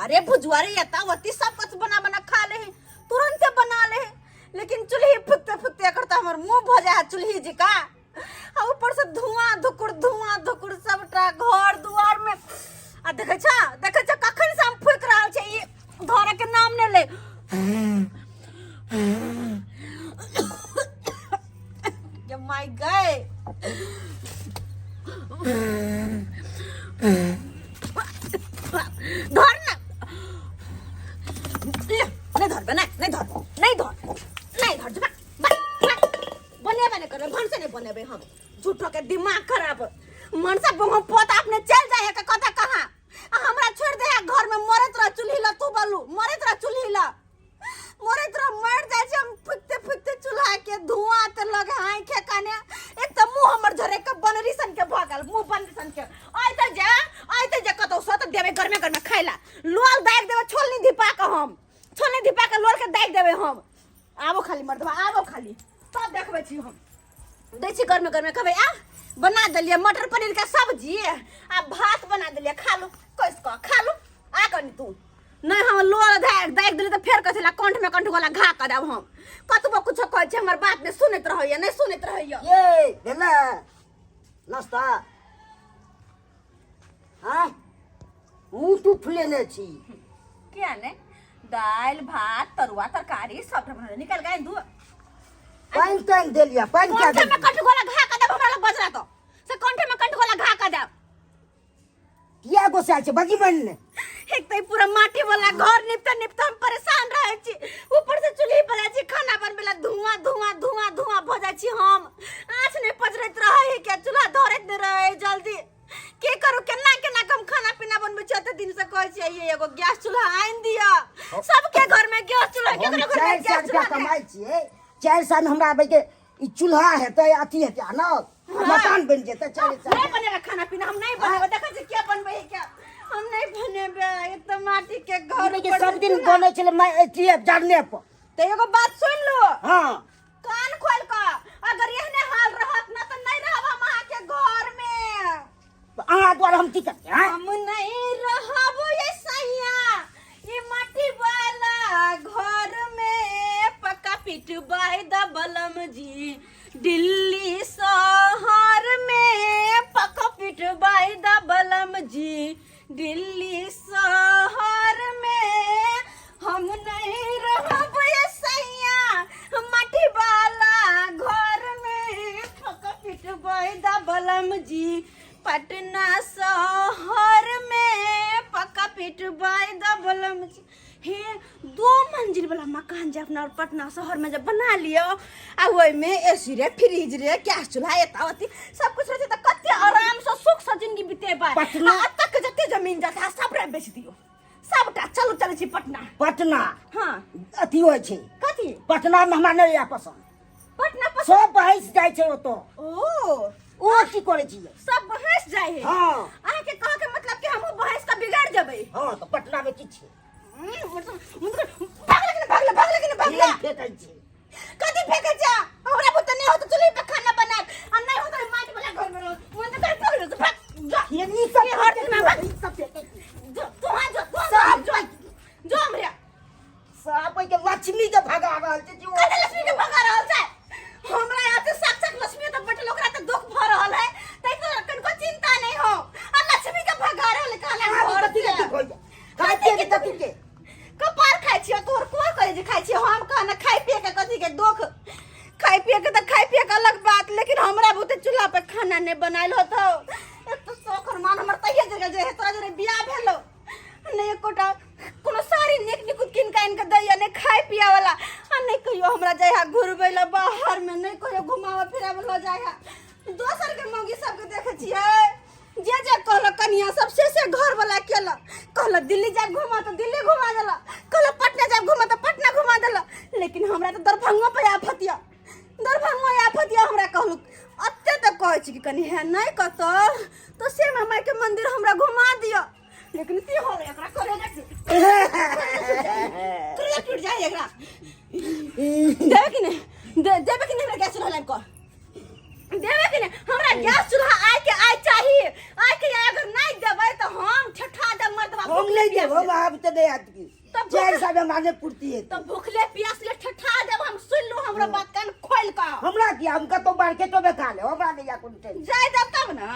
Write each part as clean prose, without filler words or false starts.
रे भुजुआ रे यतावती सब कुछ बना बना खा ले तुरंत बना ले लेकिन चूल्ही फुकते फुकते करता हमर मुंह भ जाए चूल्ही जी का आ ऊपर से धुआं धुकुर सबटा घर दुआर में आ देखे छ कखन से हम फूक रहल छै ई धरे के नाम ने ले ये माय गए धर ना नहीं धर बने कर भन से नहीं बनेबे हम झूठो के दिमाग खराब मन से हम पोता अपने चल जाए के कथा कहां हमरा छोड़ दे घर में मरत रह चूल्ही ला तू बलू मरत रह चूल्ही ला मरत रह मर जाए छै हम फुकते चूल्हा के धुआं त लगे आंखे काने एक त मुंह हमर झरे के बनरी सन के भगल मुंह बंद सन के आइ त जे कतो सत देबे घर में खाइला लोल दाग देबे छोलनी धिपा के लोल के दाग देबे हम आबो खाली मर्दवा आबो खाली सब देखबे छी हम दै छी घर में कहबे आ बना देलिए मटर पनीर का सब्जी आ भात बना देलिए खा लो कैस को खा लो आ कनी तू नहीं हम लोल दाग देली त फेर कथला कंठ में कंठ गोला घा क देब हम कतबो कुछ कहै छै हमर बात ने सुनैत रहैया नहीं सुनैत रहैया ये भेला नाश्ता हां मुंह तू फुलेने छी क्या ने दाल भात तरुआ तरकारी सब बना निकल गए दू पानी तन देलिया पानी क्या कंठ में कंठ गोला घा क देब हमरा लग बजरा तो से कंठ में कंठ गोला घा क देब किया गोसा छै बगी बनने एक तो पूरा माटी वाला घर निपता हम परेशान रहे छी ऊपर से चूल्ही पर छी खाना बनबेला धुआं भ जाय छी हम आँच नहीं पजरत रहे के चूल्हा धरत नहीं रहे जल्दी के करू केना हम खाना पीना बनबे छी त दिन से कहै छी ये एगो गैस चूल्हा आइन दिया सबके घर में गैस चूल्हा केकरो घर में गैस चूल्हा कमाई छी 4 साल हमरा आबे के ई चूल्हा हेतै अथी हेतै ना मकान बन जेतै 4 साल नहीं बनेबे खाना पीना हम नहीं बनेबे देखै छी के बनबे क्या हम नहीं बनेबे ये तो माटी के घर के सब दिन बने छले मैं एथी जानने पर ते एगो बात सुन लो हां कान खोल का अगर यहने हाल रहत ना तो नहीं रहब हम अहाँ के घर में अहाँ द्वारा हम की करते हैं हम नहीं रहब ये सैया ये माटी वाला घर में पक्का पिटबाई द बलम जी दिल्ली शहर में पक्का पिटबाई द बलम जी दिल्ली शहर में हम नहीं रहब ये सैया माटी वाला घर में पक्का पिटबाई द बलम जी पटना शहर में पक्का पिटबाई द बलम जी हे 2 मंजिल वाला मकान जब अपना पटना शहर में जब बना लियो आ ओइ में एसी रे फ्रिज रे गैस चूल्हा एतावती सब कुछ रहते त कते आराम से सुख से जिंदगी बितेबा पटना तक जते जमीन जथा सब रे बेच दियो सबटा चल छी पटना हां अथी होय छै कथी पटना में हमरा नहीं आ पसंद पटना पसंद सब बहस जाय छै ओतो ओ की करे छी सब बहस जाय है हां आके कह के मतलब कि हम बहस का बिगाड़ देबै हां तो पटना में की छै भागले फेकै छी कथी फेकै छ हमरा बुत नहीं हो तो चूल्ही पे खाना बना आ नहीं हो तो माटी वाला घर में रहो मन तो कर पकड़ तो भाग ये नी सब हर दिन में भाग सब फेकै जो जो हमरे सब के लक्ष्मी के भगा रहल छै जो कथी लक्ष्मी के भगा रहल छै हमरा यहाँ से साक्षात लक्ष्मी तो बैठल ओकरा तो दुख भ रहल है तै तो कनको चिंता नहीं हो आ लक्ष्मी के भगा रहल काले घर के कपार खाइ छियो तोर कोर करे जे खाइ छियो हम कहना खाइ पिए के कथी के दुख खाइ पिए के अलग बात लेकिन हमरा बुते चूल्हा पे खाना नहीं बनाइल होतो एक तो सोखर मान हमर तइये जगह जे तोरा जरे बियाह भेलो नहीं कोटा कोनो सारी निक किन का इनका दैया ने खाइ पिया वाला आ नहीं कहियो हमरा जाया घुरबैला बाहर में नहीं कहियो घुमावा फिरावा ल जाया दोसर के मौगी सब के देखे छियै जे कहल कनिया सबसे से घर वाला केला कहल दिल्ली जाब घुमा तो दिल्ली घुमा देला कहल पटना जाब घुमा तो पटना घुमा देला लेकिन हमरा तो दरभंगा पे आफतिया हमरा कहलु अत्ते तो कहै छी कि कनी है नहीं कतो तो से माई के मंदिर हमरा घुमा दियो लेकिन की हो एकरा करे टूट जाए एकरा देबे कि नहीं गैस चूल्हा को देबे कि नहीं हमरा गैस चूल्हा आइ चाहिए आइ के अगर नहीं देबै तो हम ठठा दे मर्दवा हम नहीं देब हम आप तो नहीं आती तब 4 साल में माने पूर्ति है तो भूखले प्यासले ठठा देब हम सुन लो हमरा बात कान खोल का हमरा की हमका तो मार्केटो में खा ले हमरा नहीं या कोन टेंशन जाय देब तब ना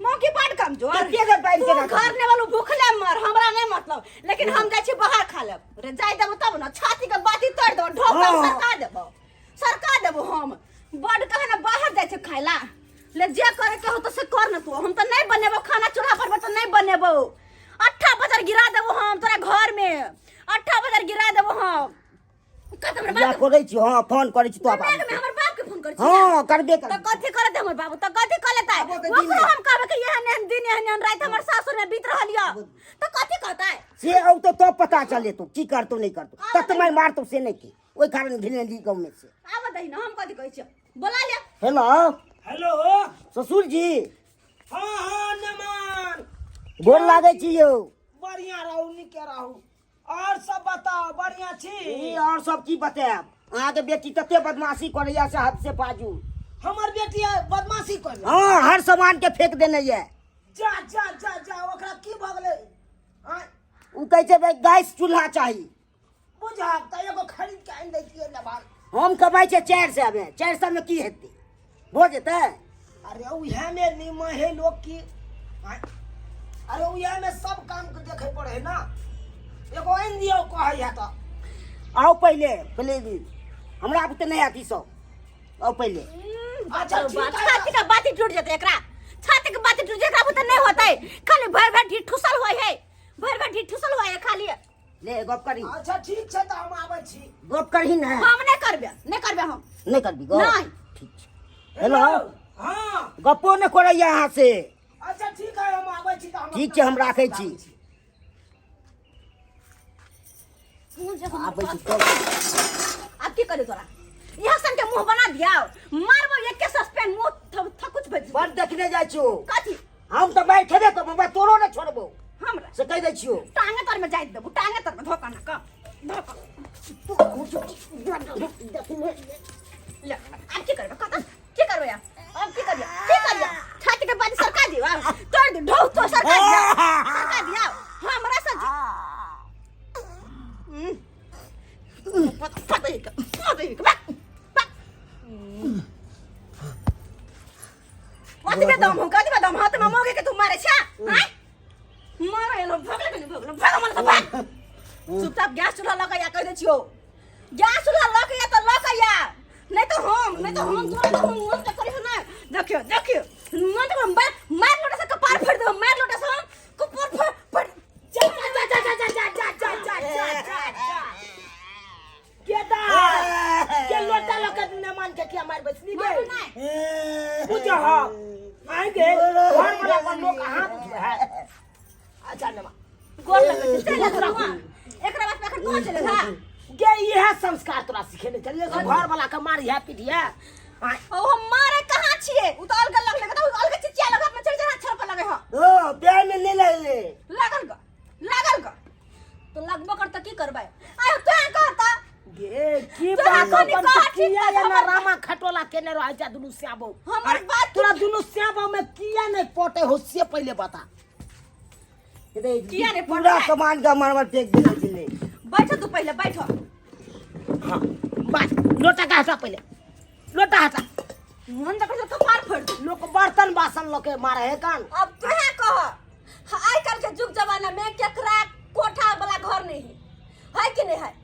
मौकी बात कमजोर कते के बाइक के रख घर ने वालो भूखले मर हमरा नहीं मतलब लेकिन हम जाय छी बाहर खा लेब रे जाय देब तब ना छाती के बाती तोड़ देब ढोका सरका देब हम बड़ कहे ना बाहर जाय छी खाइला ले जे करे के हो तो से कर न तू हम तो नहीं बनेबो खाना चूल्हा पर तो नहीं बनेबो 8 बजे गिरा देबो हम तोरा घर में 8 बजे गिरा देबो हम कतम रे या करै छी हां फोन करै छी तो आप हमर बाप के फोन कर छी हां करबे कर तो कथि करे दे हमर बाबू तो कथि कर लेता है ओकरो हम कहबे कि एहन दिन एहन रात हमर सासुर में बीत रहलिया तो कथि कहता है से औ तो पता चले तो की करतो नहीं करतो तत मैं मारतो से नहीं की ओई कारण घिने ली गांव में से आब दही ना हम कथि कहै छी बोला ले हेलो हेलो ससुर जी हाँ हाँ नमन गोर लागे छी यौ बढ़िया रहू निके रहू और सब बताओ बढ़िया छी ई और सब की बताएब अहाँ के बेटी तते बदमाशी करैया से हद से बाजू हमर बेटी बदमाशी कर हां हर सामान के फेंक देने ये जा जा जा जा ओकरा की भ गेलै उ कहै छै भाई गैस चूल्हा चाहिए बुझा त एगो खरीद के आइन दैतियै ले बाल हम कमाई छै 400 में 400 में की हेतै हो जेतै अरे उहे में निमन है लोग की आय, अरे उहे में सब काम के देखे पड़े है ना एगो आइन दियो कहै है त आओ पहले हमरा अब तो नहीं आती सब आओ पहले अच्छा ठीक है छाती का बाती टूट जाते एकरा छाती के बाती टूट जेकरा तो नहीं होता है खाली भर भर ढीठ ठुसल होय है भर भर ढीठ ठुसल होय है खाली ले गप करी अच्छा ठीक छै त हम आबै छी गप करही ना हम नहीं करबे हम नहीं करबी गप नहीं। ठीक छै हेलो हाँ गप्पो नहीं करैया अहाँ से अच्छा ठीक है हम आबै छी त हम ठीक छै हम राखै छी आबै छी तब अब की करे तोरा यहाँ सन के मुंह बना दिया मारबो एक के सस्पेंड मुंह थकुच भेज बड़ देखने जाइ छियो कथी हम तो बैठबे तो बाबा तोरो नहीं छोड़बो हमरा से कह दै छियो टांगे तर में जाय देबो टांगे तर में धोका ना का धोका ले अब की करबे कत की करबे यार अब की करिया छाती के बात सरकार दिया तोड़ दे ढौ तो सरकार दिया हमरा से पता ही कथी बे दम हाथ में मोगे के तू मारे छा हैं मारे लो भगले मन भाग चुपचाप गैस चूल्हा लगा कह दे छियो गैस चूल्हा लगा तो लगा नहीं तो हम जो हम तो करी ना देखियो मन तो मार लोटा से कपार फाड़ दो मार लोटा से कपार फाड़ जा केदा के लोटा लोकत न मान के क्या मार बसनी गे बुझा आएंगे घर वाला पर लोग हाथ उठे है अच्छा नमा गोल लगे चले तोरा एकरा बात पे अखन कौन चले था गे यह संस्कार तोरा सिखेने चलिए घर वाला के मार है पीटिया ओ हम मारे कहां छिए उ तो अलग लग लगे तो अलग चिचिया लगा में चढ़ चढ़ छरप लगे हां ओ प्यार में नहीं लगले लागल का तो लगबो कर त की करबै आय तो कहता गे की तोरा बात कोनी अपन कहा किया ठीक या ना हमर रामा खटोला केने रह जा दुनु श्याबो हमर बात तोरा दुनु श्याबो में किया नहीं पोटे हो से पहले बता किया नहीं पूरा पड़ा सामान का मारवा फेंक देने चले बैठो तू पहले बैठो हां बस लोटा का हटा पहले लोटा हटा मन तक तो मार फड़ लोग बर्तन बासन लोके मारे है कान अब तू है कह आइ काल के जुग जमाना में केकरा कोठा वाला घर नहीं है कि नहीं है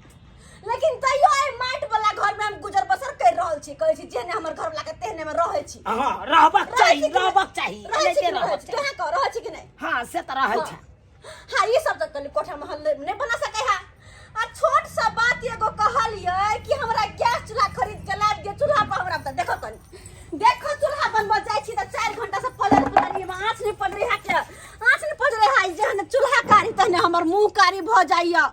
लेकिन तैयो आई माट वाला घर में हम गुजर बसर कर रहल छी कहै छी जेने हमर घर वाला के तेहने में रहै छी हां रहबक चाहिए लेके रहबक तू है कह रहै छी कि नहीं हां से त रहै छै हाँ ये सब तक कोठा महल नहीं बना सके है आ छोट सा बात एगो कहलिए कि हमरा गैस चूल्हा खरीद के ला दिए चूल्हा पर हमरा त देखो चूल्हा बनबा जाय छी त 4 घंटा से पलर पलरी में आँच नहीं पड़ रही है के आँच नहीं पड़ रही है जहन चूल्हा कारी तहने हमर मुंह कारी भ जाइया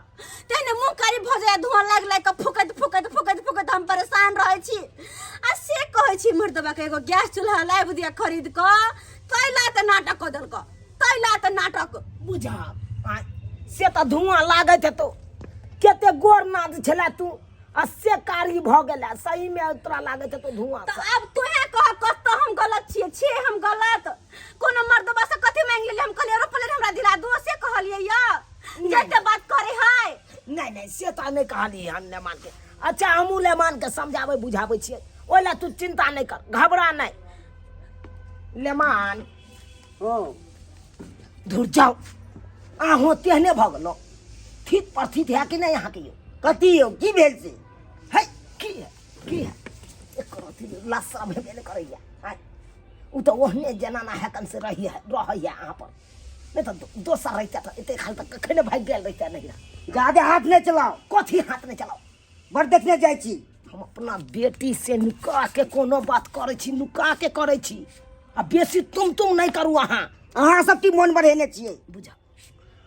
तहने मुंह कारी भ जाय धुआं लाग के फुकत हम परेशान रहै छी आ से कहै छी मर्दबा के एगो गैस चूल्हा लाइब दिया खरीद क तैला त नाटक क देलक तैला त नाटक बुझा से त धुआं लागत है तो केते गोर नाद छला तू आ से कारी भ गेला सही में तोरा लागत है तो धुआं तो अब तोहे कह कत हम गलत छिए हम गलत कोनो मर्दबा से कथि मांग लेले हम कहलिए रो पहले हमरा दिला दो से कहलिए या जते बात करे है नहीं से तो नहीं कहली हम ने मान के अच्छा हमू ले मान के समझावे बुझावे छिए ओला तू चिंता नहीं कर घबरा नहीं ले मान हां दूर जाओ आ होते हने भगलो ठीक प्रथित है कि नहीं यहाँ के कथी हो की भेल से है की है एकरो थी लासा में बेले करैया हाय उ तो ओहने जनाना है कन से रही है यहाँ पर नहीं तो दोसर रहता तो इतने खाल तक कखने भाग गेल रहता नहीं ज्यादा हाथ नहीं चलाओ कथी हाथ नहीं चलाओ बड़ देखने जाय छी हम अपना बेटी से नुका के कोनो बात करे छी नुका के करे छी आ बेसी तुम नहीं करू अहाँ अहाँ सब की मन बढ़ेने छियै बुझा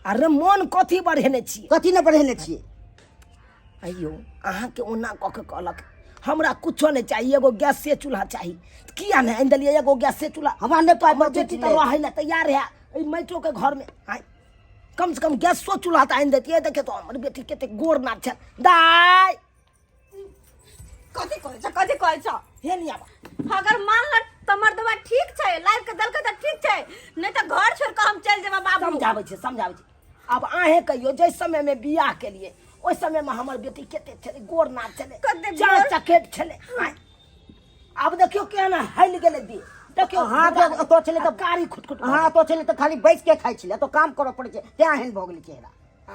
अरे मन कथी बढ़ेने छी कथी न बढ़ेने छियै अयो अहाँ के ओना क के कहलक हमरा कुछो नहीं चाहिए एगो गैस से चूल्हा चाहिए किया नहीं आन दिलिए एगो गैस से चूल्हा हमरा ने पाए हमर बेटी तो रहे ला तैयार है ई मैटो के घर में हाय कम से कम गैस सो चूल्हा तो आन देती है देखे तो हमर बेटी केते गोर नाच छ दाई कथि कहै छ हे नहीं आबा अगर मान ल त मर्दबा ठीक छै लाइफ के दल के त ठीक छै नहीं त घर छोड़ के हम चल जेबा बाबू समझावे छै अब आहे कहियो जै समय में बियाह के लिए ओइ समय में हमर बेटी केते छले गोर नाच छले चार चकेट छले हाय अब देखियो केना हल गेले दी देखियो हां तो चले तो कारी खुटखुट हां तो चले तो खाली बैस के खाइ छिले तो काम करो पड़े छै ते हन भ गेल चेहरा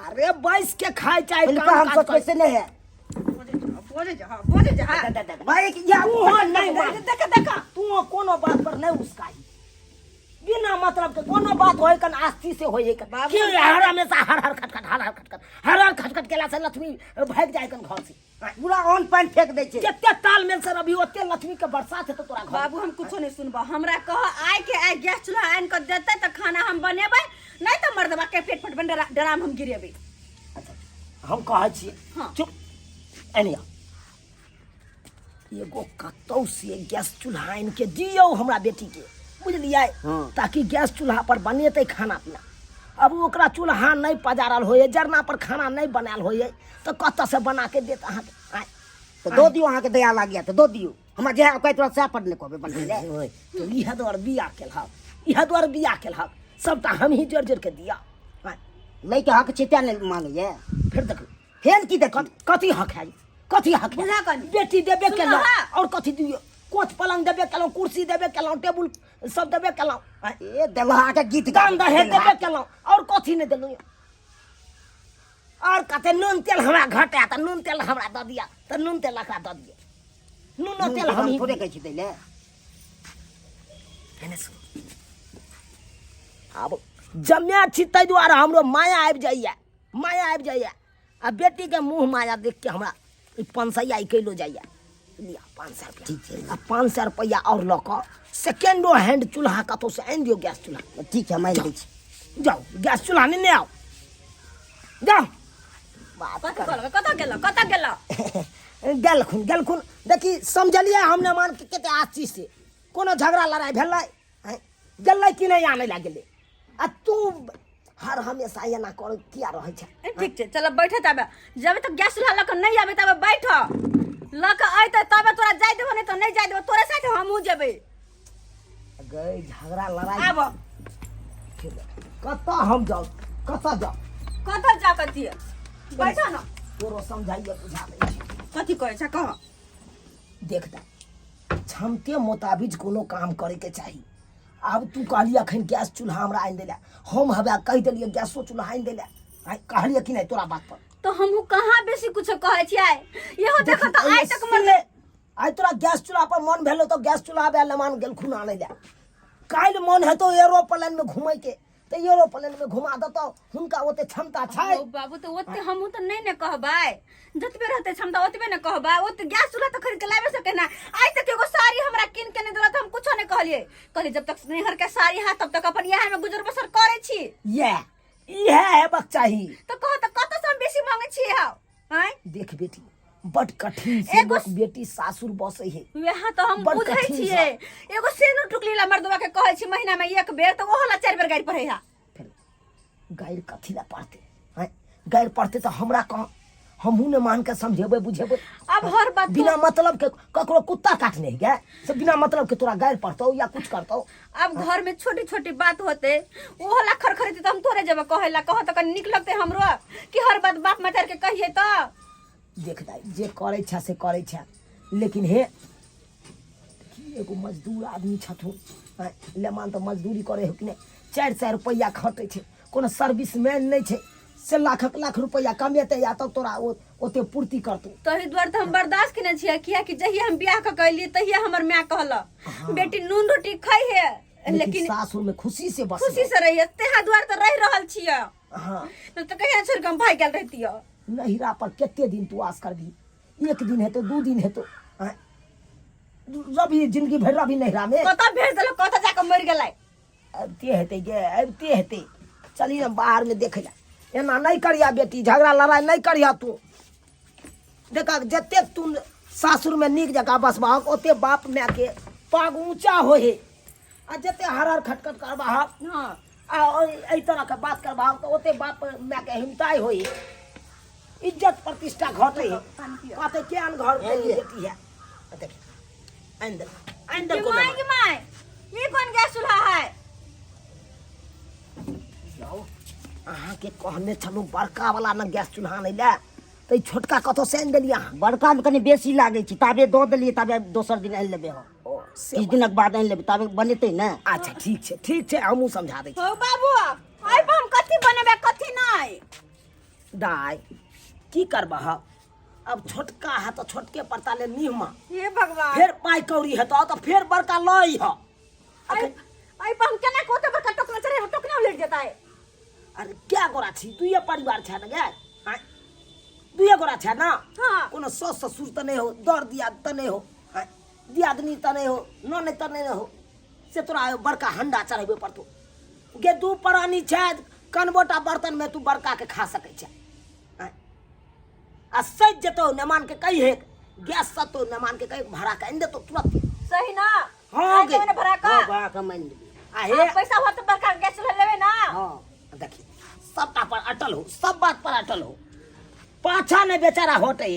अरे बैस के खाए चाहे काम हम कैसे नहीं है बोले जा भाई या नहीं देख तू कोनो बात पर नहीं उसकाई बिना मतलब के कोनो बात होय कन आस्ती से होय कन कि हर हमेशा हर खटखट केला से लक्ष्मी भाग जाए कन घर से पूरा ऑन पैन फेंक दे छै जते तालमेल से अभी ओते लक्ष्मी के बरसात है तो तोरा घर बाबू हम कुछो नहीं सुनबा हमरा कह आइ के आइ गैस चूल्हा आन के देते त खाना हम बनेबै नहीं त मर्दबा के पेट फट बन डराम हम गिरेबै हम कहै छी हाँ। चुप एनिया एगो कतौ से गैस चूल्हा आन के दियो हमरा बेटी के बुझलिए हाँ। ताकि गैस चूल्हा पर बनेते खाना पीना अब ओकरा चूल्हा नहीं पजारल होए जरना पर खाना नहीं बनाल होए तो कत से बना के देत अहाँ तो दो दियो अहाँ के दया लाग गया तो दो दियो हमरा जे कह तोरा से पर ने कहबे बन ले तो इहा द्वार बिया केलहक सबटा हम ही जोर जोर के दिया नहीं के हक चिता नहीं मांगे ये फिर देख फेन की देख कथी हक है कथी हक बुझा है कनी। बेटी देबे केलो सुनहा। और कथी दियो कोच पलंग देबे केलो कुर्सी देबे केलो टेबुल सब देबे केलो ए देलहा के गीत दान दहे देबे केलो और कथी नहीं देलु और कते नून तेल हमरा घटा त नून तेल हमरा द दिया त नून तेल एकरा द दिया नून तेल हम ही थोड़े कह छी देले हेने सुन अब जम्या छी तै द्वारा हमरो माया आबि जाइए आ बेटी के मुंह माया देख के हमरा 500 किलो जाइए लिया 500 रुपया ठीक है आ 500 रुपया और लक सेकेंडो हैंड चूल्हा कतौ से आनि दियो गैस चूल्हा ठीक है मैं दै छी जाओ गैस चूल्हा नहीं आओ जाओ कत गेल गेलखुन देखी समझलिए हमने मान के कते आची से कोनो झगड़ा लड़ाई भेलै गेलै कि नहीं आने लागले आ तू हर हमेशा एना कर किया रहे छै ठीक छै चल बैठे तबे जब तक गैस चूल्हा लक नहीं आबे तबे बैठ लक आइते तबे तोरा जाय देबो नहीं तो नहीं जाय देबो तोरे साथे हमहू जेबै गई झगड़ा लड़ाई आब कत हम जाओ कत जाओ कत जा कती बैठ न तोरो समझाइए बुझा दै छी कथी कहै छ कह देखता क्षमते मुताबिक कोनो काम करे के चाहिए अब तू कहली अखन गैस चूल्हा हमरा आनि देला हम हवे कह देलिए गैसो चूल्हा आनि देला कहलिए कि नहीं तोरा बात पर तो हमहू कहाँ बेसी कुछ कहै छियै इहो देख त आइ तक मन आई तोरा गैस चूल्हा पर मन भेलो तो गैस चूल्हा बे लमान गेलखुन आने ला काल्हि मन हेतो एरोप्लेन में घूमे के तो एरोप्लेन में घुमा देतो हुनका ओते क्षमता छै ओ बाबू तो ओते हमहू तो नहीं ने कहबै जतबे रहते क्षमता ओतबे ने कहबै ओते गैस चूल्हा तो खरीद के लाबे सके ना आइ तक एगो साड़ी हमरा किन के नहीं देलत हम कुछो नहीं कहलिए जब तक नैहर के साड़ी है तब तक अपन यहा में गुजर बसर करे छी ये है बक चाहिए तो कह त कत से हम बेसी मांगे छी हैं देख बेटी बड़ कठिन से एगो लोक बेटी सासुर बसे है वहाँ तो हम बड़ बुझै कठिन छियै एगो सेनु टुकली ला मर्दवा के कहै छी महीना में एक बेर तो ओहो ला 4 बेर गाड़ी पढ़ै हा फिर गायर कथी ला पढ़ते हैं गायर पढ़ते तो हमरा कह हमहू ने मान के समझेबे बुझेबे। अब हर बात बिना मतलब के ककरो कुत्ता काटने गए से बिना मतलब के तोरा गायर पड़तो या कुछ करतो। अब घर में छोटी छोटी बात होते वो होला खरखरी तो हम तोरे जब कहेला कह तो निक लगते हमरो कि हर बात बाप मातार के कहिए तो देख दाई जे करे छा से करे छा, लेकिन हे एगो मजदूर आदमी छथुन ले मान तो मजदूरी करे हो कि नहीं 400 रुपया खटे छे, कोनो सर्विसमैन नहीं छे से लाख रुपया कमेते या तब तोरा ओते पूर्ति करतू। तही द्वार तो हम बर्दाश्त किने छिया किया कि जहिया हम ब्याह क कैली तहिया हमर मां कहला बेटी नून रोटी खाई है लेकिन सासुर में खुशी से बस खुशी से रही तेहा द्वार तो रह रहल छिया। हां तो कहिया छोड़ के हम भाई गेल रहती है नहिरा पर केते दिन तू आस करबी, 1 दिन है तो 2 दिन है तो रवि जिंदगी भर रवि नहिरा में कता भेज देलो कता जाके मर गेलै। अबते हेते गे अबते हेते चली ना बाहर में देखे जा एना नहीं करिया बेटी, झगड़ा लड़ाई नहीं करिया तू। देखा जते तू सासुर में नीक जगह बसबा ओते बाप माय के पाग ऊंचा होए आ जते हर खटखट करबा हां आ एई तरह के बात करबा तो ओते बाप माय के हिमताई होए, इज्जत प्रतिष्ठा घटे कहते केन घर में बेटी है। देख अंदर को माय की माय ये कौन गैस चूल्हा है अहाँ के कहने छलू बड़का वाला न गैस चूल्हा नहीं ले तो छोटका कतो से आनि देलिए अहाँ। बड़का में कनी बेसी लागे छी ताबे दो देलिए ताबे दोसर दिन आनि लेबे हो ओ से 30 दिनक बाद आनि लेबे ताबे बनेतै ने। अच्छा ठीक छै हमहूँ समझा दै छी। हो बाबू आइ हम कथी बनेबे कथी नहीं दाई की करबह अब छोटका है तो छोटके पड़ता ले निहमा हे भगवान फिर पाई कौड़ी है तो फिर बड़का लई है। आई हम केना कोते बड़का टोकना चढ़े टोकना उलट जाता है। अरे क्या गोरा छी तू ये परिवार छै न गे तू ये गोरा छै ना हां कोनो सास ससुर त नहीं हो दर दिया त नहीं हो दियादनी त नहीं हो नने त नहीं हो से तोरा बड़का हंडा चढ़ेबे पड़तो गे दू परानी छै कनबोटा बर्तन में तू बड़का के खा सकै छै आ सज जतो मेहमान के कहिए गैस सतो मेहमान के कहि भाड़ा के आनि देतो तुरंत सही ना हां गे मैंने भरा का बड़ा कम आनि लेबे आ हे पैसा हो तो बड़का गैस चूल्हा लेबे ना। हां देखी सबटा पर अटल हो, सब बात पर अटल हो, पाछा नहीं बेचारा होटे।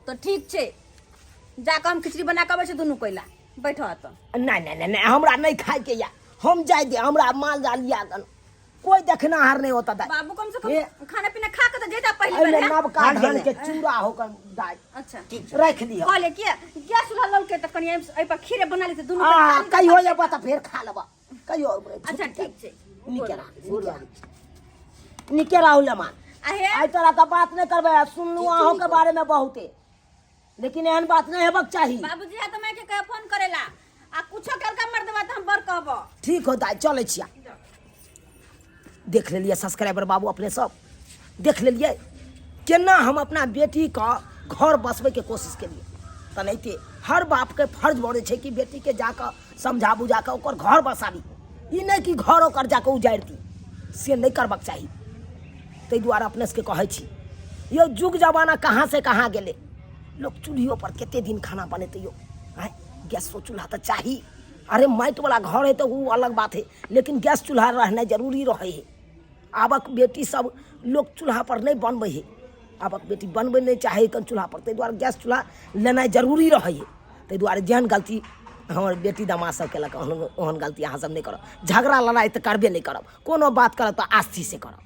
तो ठीक छे जाके हम खिचड़ी बना के आबै छै दुनू कोइला बैठो त नहीं हमरा नहीं खाए के या हम जाय दे हमरा माल जाल लिया गन कोई देखना हार नहीं होता दाई। बाबू कम से ये- कम खाना पीना खा के तो जेता पहले अरे बेर नवका काट धान देने। के चूड़ा होकर दाई अच्छा रख दियो। कहले कि गैस चूल्हा लल के त कनी ए पर खीरे बना ले दुनू आ कहियो ये बात फिर खा लेबा कहियो। अच्छा ठीक छे निके राहुल मान आहे आई तरह का बात नहीं करबे सुनलू अहों के बारे में बहुते, लेकिन एहन बात नहीं हेबक चाहिए। बाबूजी आ त मैं के फोन करेला आ कुछो करका मर देबा त हम बर कहबो। ठीक हो दाई चले छिया। देख लेलिए सब्सक्राइबर बाबू अपने सब देख लेलिए केना हम अपना बेटी का घर बसबे के कोशिश केलिए। तनैते हर बाप के फर्ज बने छै कि बेटी के जाकर समझा बुझा के ओकर घर बसाबी, ई नहीं कि घर ओकर जाकर उजाड़ती से नहीं करबाक चाहिए। ताहि दुआरे अपने से कहै छी यो जुग जमाना कहाँ से कहाँ गेले, लोग चूल्हियों पर केते दिन खाना बनेते यो आय गैस चूल्हा तो चाहिए। अरे माटि वाला घर है तो वो अलग बात है, लेकिन गैस चूल्हा रहना जरूरी रहे है। आबक बेटी सब लोग चूल्हा पर नहीं बनबे है, आबक बेटी बनबे नहीं चाहे कन चूल्हा पर, ताहि दुआरे गैस चूल्हा लेना जरूरी रहे है। ताहि दुआरे जेहन गलती हमर बेटी दामाद सब केलक ओहन गलती अहाँ सब नहीं करब। झगड़ा लड़ाई तो करबे नहीं करब, कोनो बात करब तो आस्ती से करब।